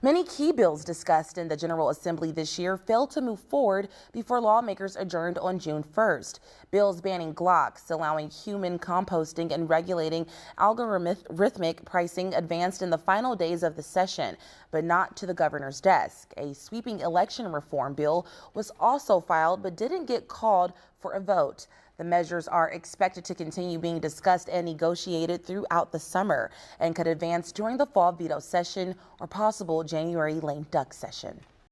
Many key bills discussed in the General Assembly this year failed to move forward before lawmakers adjourned on June 1st. Bills banning Glocks, allowing human composting, and regulating algorithmic pricing advanced in the final days of the session, but not to the governor's desk. A sweeping election reform bill was also filed but didn't get called for a vote. The measures are expected to continue being discussed and negotiated throughout the summer and could advance during the fall veto session or possible January lame duck session.